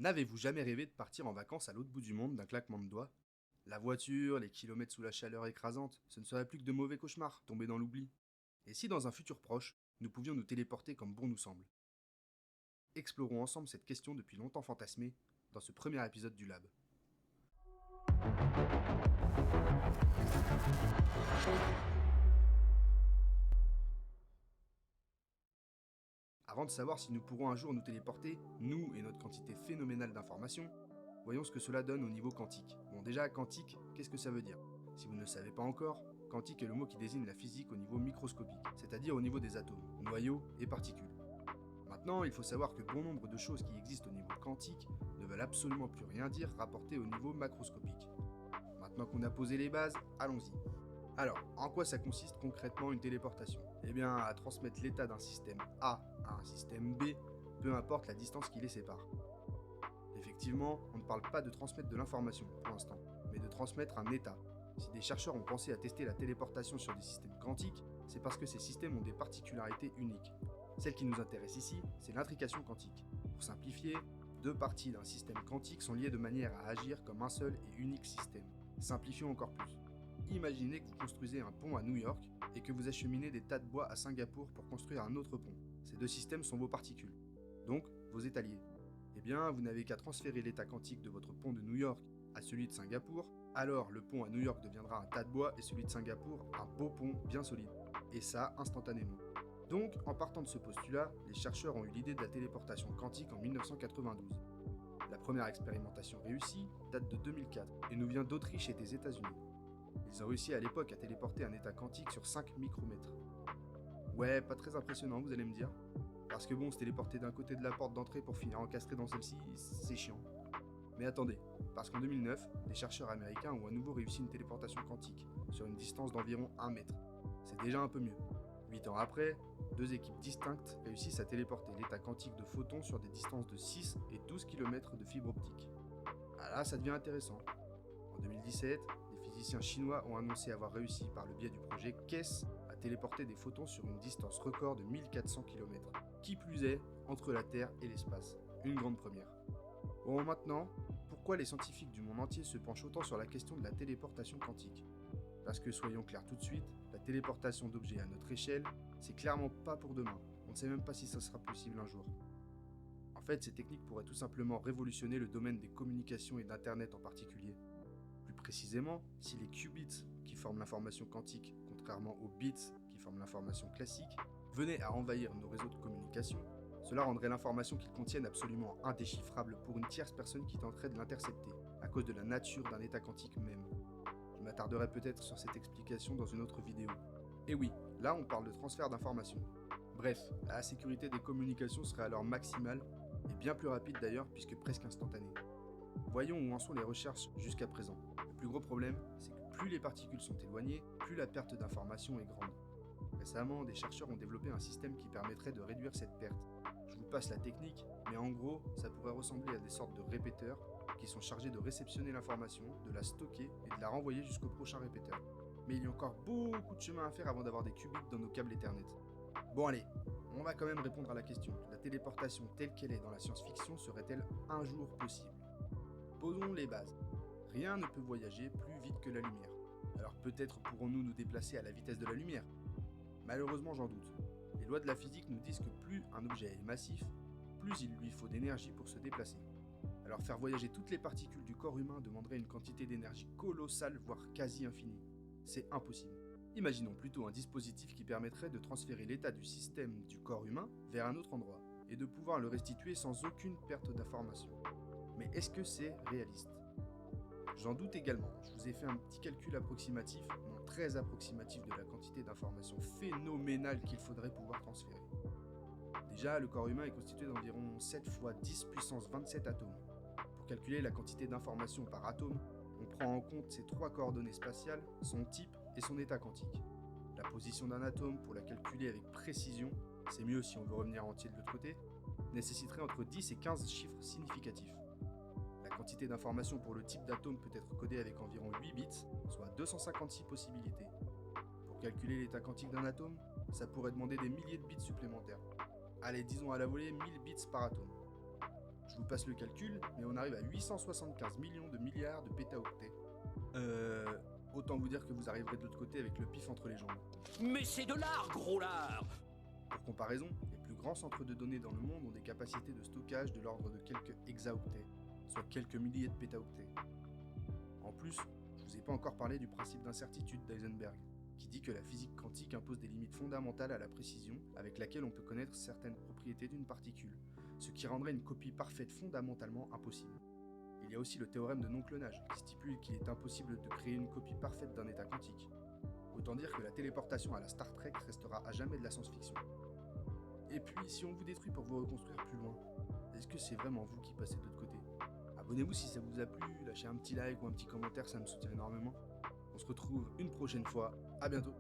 N'avez-vous jamais rêvé de partir en vacances à l'autre bout du monde d'un claquement de doigts? La voiture, les kilomètres sous la chaleur écrasante, ce ne serait plus que de mauvais cauchemars, tombés dans l'oubli. Et si dans un futur proche, nous pouvions nous téléporter comme bon nous semble? Explorons ensemble cette question depuis longtemps fantasmée dans ce premier épisode du Lab. Avant de savoir si nous pourrons un jour nous téléporter, nous et notre quantité phénoménale d'informations, voyons ce que cela donne au niveau quantique. Bon déjà, quantique, qu'est-ce que ça veut dire? Si vous ne le savez pas encore, quantique est le mot qui désigne la physique au niveau microscopique, c'est-à-dire au niveau des atomes, noyaux et particules. Maintenant, il faut savoir que bon nombre de choses qui existent au niveau quantique ne veulent absolument plus rien dire rapporté au niveau macroscopique. Maintenant qu'on a posé les bases, allons-y. Alors, en quoi ça consiste concrètement une téléportation? Eh bien, à transmettre l'état d'un système A à un système B, peu importe la distance qui les sépare. Effectivement, on ne parle pas de transmettre de l'information pour l'instant, mais de transmettre un état. Si des chercheurs ont pensé à tester la téléportation sur des systèmes quantiques, c'est parce que ces systèmes ont des particularités uniques. Celle qui nous intéresse ici, c'est l'intrication quantique. Pour simplifier, deux parties d'un système quantique sont liées de manière à agir comme un seul et unique système. Simplifions encore plus. Imaginez que vous construisez un pont à New York et que vous acheminez des tas de bois à Singapour pour construire un autre pont. Ces deux systèmes sont vos particules, donc vos états liés. Eh bien, vous n'avez qu'à transférer l'état quantique de votre pont de New York à celui de Singapour, alors le pont à New York deviendra un tas de bois et celui de Singapour un beau pont bien solide. Et ça, instantanément. Donc, en partant de ce postulat, les chercheurs ont eu l'idée de la téléportation quantique en 1992. La première expérimentation réussie date de 2004 et nous vient d'Autriche et des États-Unis. Ils ont réussi à l'époque à téléporter un état quantique sur 5 micromètres. Ouais, pas très impressionnant, vous allez me dire. Parce que bon, se téléporter d'un côté de la porte d'entrée pour finir encastré dans celle-ci, c'est chiant. Mais attendez, parce qu'en 2009, des chercheurs américains ont à nouveau réussi une téléportation quantique, sur une distance d'environ 1 mètre. C'est déjà un peu mieux. 8 ans après, deux équipes distinctes réussissent à téléporter l'état quantique de photons sur des distances de 6 et 12 km de fibre optique. Ah là, ça devient intéressant. En 2017, des physiciens chinois ont annoncé avoir réussi par le biais du projet KESS à téléporter des photons sur une distance record de 1400 km. Qui plus est, entre la Terre et l'espace. Une grande première. Bon, maintenant, pourquoi les scientifiques du monde entier se penchent autant sur la question de la téléportation quantique? Parce que soyons clairs tout de suite, la téléportation d'objets à notre échelle, c'est clairement pas pour demain. On ne sait même pas si ça sera possible un jour. En fait, ces techniques pourraient tout simplement révolutionner le domaine des communications et d'Internet en particulier. Plus précisément, si les qubits qui forment l'information quantique, contrairement aux bits qui forment l'information classique, venaient à envahir nos réseaux de communication, cela rendrait l'information qu'ils contiennent absolument indéchiffrable pour une tierce personne qui tenterait de l'intercepter, à cause de la nature d'un état quantique même. Je m'attarderai peut-être sur cette explication dans une autre vidéo. Et oui, là on parle de transfert d'informations. Bref, la sécurité des communications serait alors maximale, et bien plus rapide d'ailleurs puisque presque instantanée. Voyons où en sont les recherches jusqu'à présent. Le plus gros problème, c'est que plus les particules sont éloignées, plus la perte d'informations est grande. Récemment, des chercheurs ont développé un système qui permettrait de réduire cette perte. Je vous passe la technique, mais en gros, ça pourrait ressembler à des sortes de répéteurs qui sont chargés de réceptionner l'information, de la stocker et de la renvoyer jusqu'au prochain répéteur. Mais il y a encore beaucoup de chemin à faire avant d'avoir des qubits dans nos câbles Ethernet. Bon allez, on va quand même répondre à la question. La téléportation telle qu'elle est dans la science-fiction serait-elle un jour possible? Posons les bases. Rien ne peut voyager plus vite que la lumière. Alors peut-être pourrons-nous nous déplacer à la vitesse de la lumière? Malheureusement, j'en doute. Les lois de la physique nous disent que plus un objet est massif, plus il lui faut d'énergie pour se déplacer. Alors faire voyager toutes les particules du corps humain demanderait une quantité d'énergie colossale, voire quasi infinie. C'est impossible. Imaginons plutôt un dispositif qui permettrait de transférer l'état du système du corps humain vers un autre endroit, et de pouvoir le restituer sans aucune perte d'information. Mais est-ce que c'est réaliste? J'en doute également. Je vous ai fait un petit calcul approximatif, non très approximatif, de la quantité d'informations phénoménales qu'il faudrait pouvoir transférer. Déjà, le corps humain est constitué d'environ 7 fois 10 puissance 27 atomes. Pour calculer la quantité d'informations par atome, on prend en compte ses trois coordonnées spatiales, son type et son état quantique. La position d'un atome, pour la calculer avec précision, c'est mieux si on veut revenir entier de l'autre côté, nécessiterait entre 10 et 15 chiffres significatifs. La quantité d'informations pour le type d'atome peut être codée avec environ 8 bits, soit 256 possibilités. Pour calculer l'état quantique d'un atome, ça pourrait demander des milliers de bits supplémentaires. Allez, disons à la volée 1000 bits par atome. Je vous passe le calcul, mais on arrive à 875 millions de milliards de pétaoctets. Autant vous dire que vous arriverez de l'autre côté avec le pif entre les jambes. Mais c'est de l'art, gros lard! Pour comparaison, les plus grands centres de données dans le monde ont des capacités de stockage de l'ordre de quelques hexaoctets, soit quelques milliers de pétaoctets. En plus, je vous ai pas encore parlé du principe d'incertitude d'Heisenberg, qui dit que la physique quantique impose des limites fondamentales à la précision avec laquelle on peut connaître certaines propriétés d'une particule, ce qui rendrait une copie parfaite fondamentalement impossible. Il y a aussi le théorème de non-clonage, qui stipule qu'il est impossible de créer une copie parfaite d'un état quantique. Autant dire que la téléportation à la Star Trek restera à jamais de la science-fiction. Et puis, si on vous détruit pour vous reconstruire plus loin, est-ce que c'est vraiment vous qui passez de l'autre côté? Abonnez-vous si ça vous a plu, lâchez un petit like ou un petit commentaire, ça me soutient énormément. On se retrouve une prochaine fois, à bientôt.